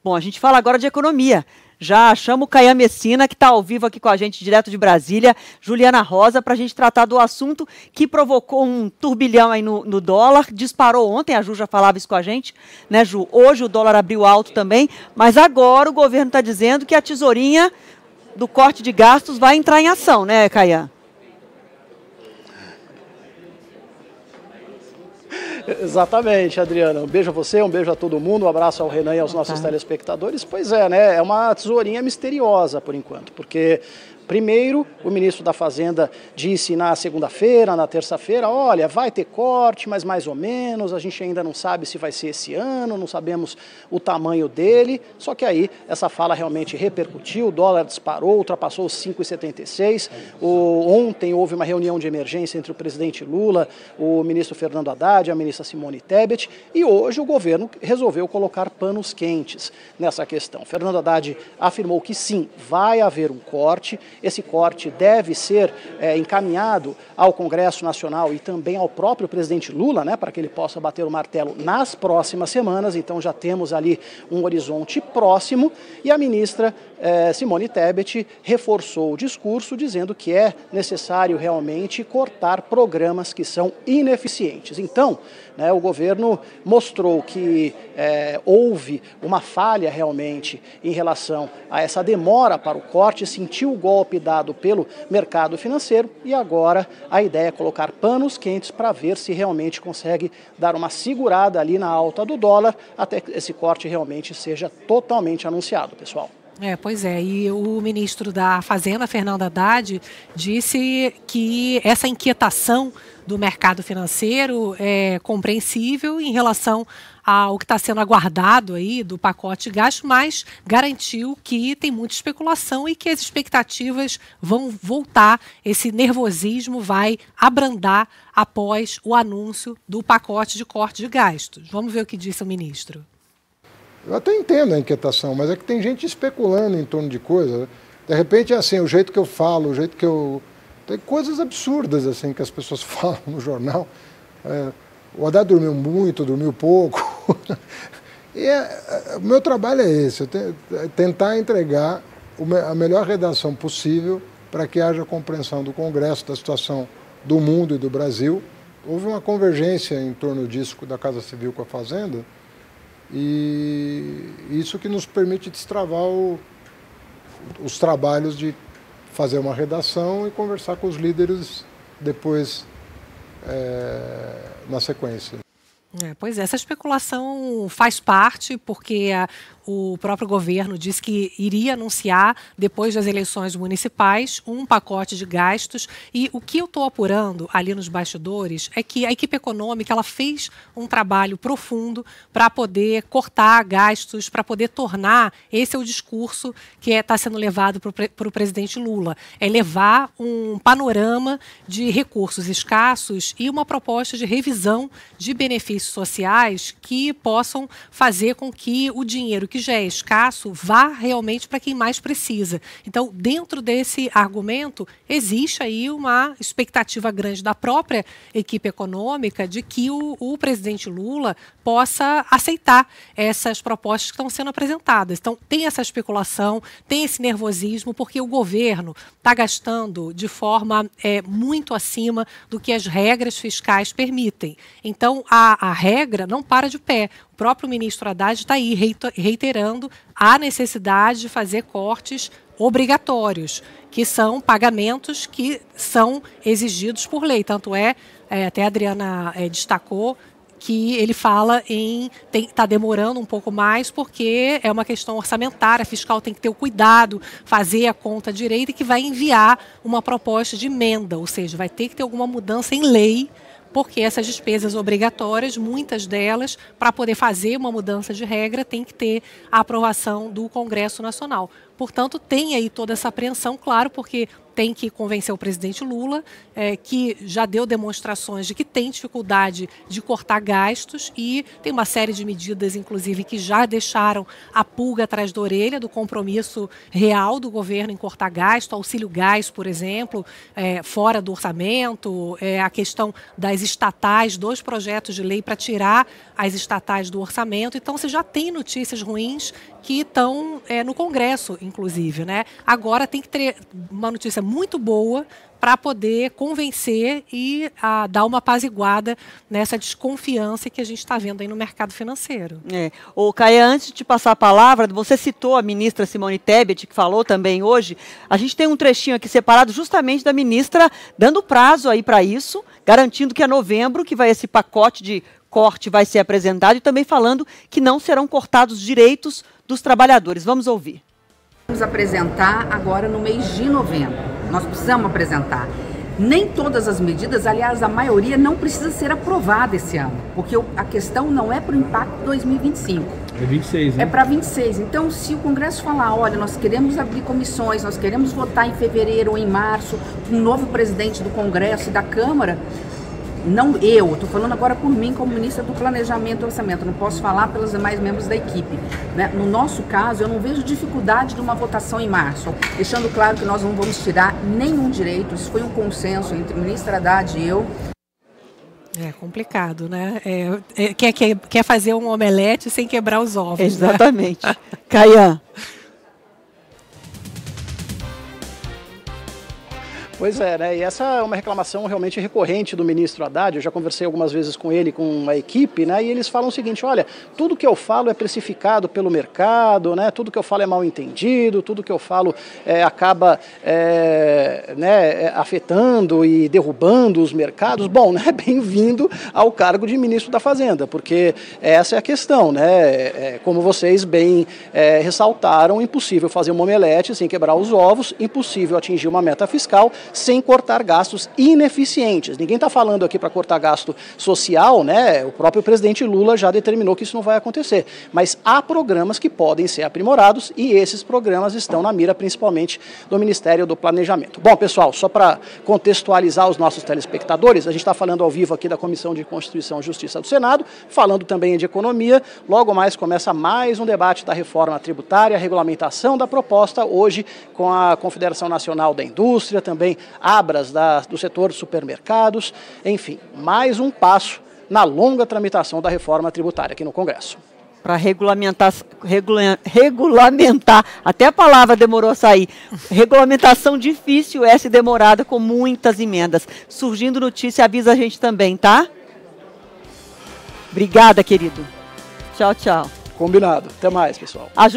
Bom, a gente fala agora de economia. Já chamo o Caian Messina, que está ao vivo aqui com a gente, direto de Brasília, Juliana Rosa, para a gente tratar do assunto que provocou um turbilhão aí no dólar, disparou ontem, a Ju já falava isso com a gente, né, Ju? Hoje o dólar abriu alto também, mas agora o governo está dizendo que a tesourinha do corte de gastos vai entrar em ação, né, Caian? Exatamente, Adriana. Um beijo a você, um beijo a todo mundo, um abraço ao Renan e aos nossos telespectadores. Pois é, né? É uma tesourinha misteriosa por enquanto, porque primeiro o ministro da Fazenda disse na segunda-feira, na terça-feira, olha, vai ter corte, mas mais ou menos, a gente ainda não sabe se vai ser esse ano, não sabemos o tamanho dele, só que aí essa fala realmente repercutiu, o dólar disparou, ultrapassou os 5,76, ontem houve uma reunião de emergência entre o presidente Lula, o ministro Fernando Haddad, a ministra Simone Tebet, e hoje o governo resolveu colocar panos quentes nessa questão. Fernando Haddad afirmou que sim, vai haver um corte. Esse corte deve ser encaminhado ao Congresso Nacional e também ao próprio presidente Lula, né, para que ele possa bater o martelo nas próximas semanas. Então já temos ali um horizonte próximo. E a ministra Simone Tebet reforçou o discurso dizendo que é necessário realmente cortar programas que são ineficientes. Então, né, o governo mostrou que houve uma falha realmente em relação a essa demora para o corte, sentiu o golpe dado pelo mercado financeiro e agora a ideia é colocar panos quentes para ver se realmente consegue dar uma segurada ali na alta do dólar até que esse corte realmente seja totalmente anunciado, pessoal. Pois é, e o ministro da Fazenda, Fernando Haddad, disse que essa inquietação do mercado financeiro é compreensível em relação ao que está sendo aguardado aí do pacote de gasto, mas garantiu que tem muita especulação e que as expectativas vão voltar, esse nervosismo vai abrandar após o anúncio do pacote de corte de gastos. Vamos ver o que disse o ministro. Eu até entendo a inquietação, mas é que tem gente especulando em torno de coisas. De repente, assim, o jeito que eu falo, o jeito que eu... Tem coisas absurdas, assim, que as pessoas falam no jornal. O Haddad dormiu muito, dormiu pouco. E o meu trabalho é esse, tentar entregar a melhor redação possível para que haja compreensão do Congresso, da situação do mundo e do Brasil. Houve uma convergência em torno disso da Casa Civil com a Fazenda, e isso que nos permite destravar os trabalhos de fazer uma redação e conversar com os líderes depois na sequência. Pois é, essa especulação faz parte porque o próprio governo disse que iria anunciar, depois das eleições municipais, um pacote de gastos. E o que eu estou apurando ali nos bastidores é que a equipe econômica ela fez um trabalho profundo para poder cortar gastos, para poder tornar, esse é o discurso que está sendo levado para o presidente Lula, é levar um panorama de recursos escassos e uma proposta de revisão de benefícios sociais que possam fazer com que o dinheiro que já é escasso vá realmente para quem mais precisa. Então, dentro desse argumento, existe aí uma expectativa grande da própria equipe econômica de que o presidente Lula possa aceitar essas propostas que estão sendo apresentadas. Então, tem essa especulação, tem esse nervosismo, porque o governo está gastando de forma muito acima do que as regras fiscais permitem. Então, a regra não para de pé. O próprio ministro Haddad está aí reiterando a necessidade de fazer cortes obrigatórios, que são pagamentos que são exigidos por lei. Tanto até a Adriana destacou, que ele fala está demorando um pouco mais porque é uma questão orçamentária, a fiscal tem que ter o cuidado, fazer a conta direita e que vai enviar uma proposta de emenda, ou seja, vai ter que ter alguma mudança em lei, porque essas despesas obrigatórias, muitas delas, para poder fazer uma mudança de regra, tem que ter a aprovação do Congresso Nacional. Portanto, tem aí toda essa apreensão, claro, porque tem que convencer o presidente Lula, que já deu demonstrações de que tem dificuldade de cortar gastos e tem uma série de medidas, inclusive, que já deixaram a pulga atrás da orelha do compromisso real do governo em cortar gasto, auxílio gás, por exemplo, fora do orçamento, a questão das estatais, 2 projetos de lei para tirar as estatais do orçamento. Então, você já tem notícias ruins que estão no Congresso, inclusive, né? Agora tem que ter uma notícia muito boa para poder convencer e dar uma apaziguada nessa desconfiança que a gente está vendo aí no mercado financeiro. Ô, Caia, antes de te passar a palavra, você citou a ministra Simone Tebet, que falou também hoje. A gente tem um trechinho aqui separado justamente da ministra dando prazo aí para isso, garantindo que é novembro que vai esse pacote de corte vai ser apresentado e também falando que não serão cortados direitos dos trabalhadores. Vamos ouvir. Vamos apresentar agora no mês de novembro. Nós precisamos apresentar. Nem todas as medidas, aliás, a maioria não precisa ser aprovada esse ano, porque a questão não é para o impacto 2025. É 26, né? É para 26. Então, se o Congresso falar, olha, nós queremos abrir comissões, nós queremos votar em fevereiro ou em março, um novo presidente do Congresso e da Câmara, não eu, estou falando agora por mim como ministra do Planejamento e Orçamento, não posso falar pelos demais membros da equipe, né? No nosso caso, eu não vejo dificuldade de uma votação em março, deixando claro que nós não vamos tirar nenhum direito, isso foi um consenso entre o ministro Haddad e eu. É complicado, né? Quer fazer um omelete sem quebrar os ovos. Exatamente. Né? Caia. Pois é, né? E essa é uma reclamação realmente recorrente do ministro Haddad. Eu já conversei algumas vezes com ele, com a equipe, né? E eles falam o seguinte: olha, tudo que eu falo é precificado pelo mercado, né? Tudo que eu falo é mal entendido, tudo que eu falo acaba afetando e derrubando os mercados. Bom, né? Bem-vindo ao cargo de ministro da Fazenda, porque essa é a questão, né? Como vocês bem ressaltaram, impossível fazer uma omelete sem quebrar os ovos, impossível atingir uma meta fiscal sem cortar gastos ineficientes. Ninguém está falando aqui para cortar gasto social, né? O próprio presidente Lula já determinou que isso não vai acontecer. Mas há programas que podem ser aprimorados e esses programas estão na mira principalmente do Ministério do Planejamento. Bom, pessoal, só para contextualizar os nossos telespectadores, a gente está falando ao vivo aqui da Comissão de Constituição e Justiça do Senado, falando também de economia. Logo mais começa mais um debate da reforma tributária, a regulamentação da proposta, hoje com a Confederação Nacional da Indústria, também Abras do setor de supermercados, enfim, mais um passo na longa tramitação da reforma tributária aqui no Congresso. Para regulamentar, até a palavra demorou a sair, regulamentação difícil essa e demorada, com muitas emendas. Surgindo notícia, avisa a gente também, tá? Obrigada, querido. Tchau, tchau. Combinado. Até mais, pessoal.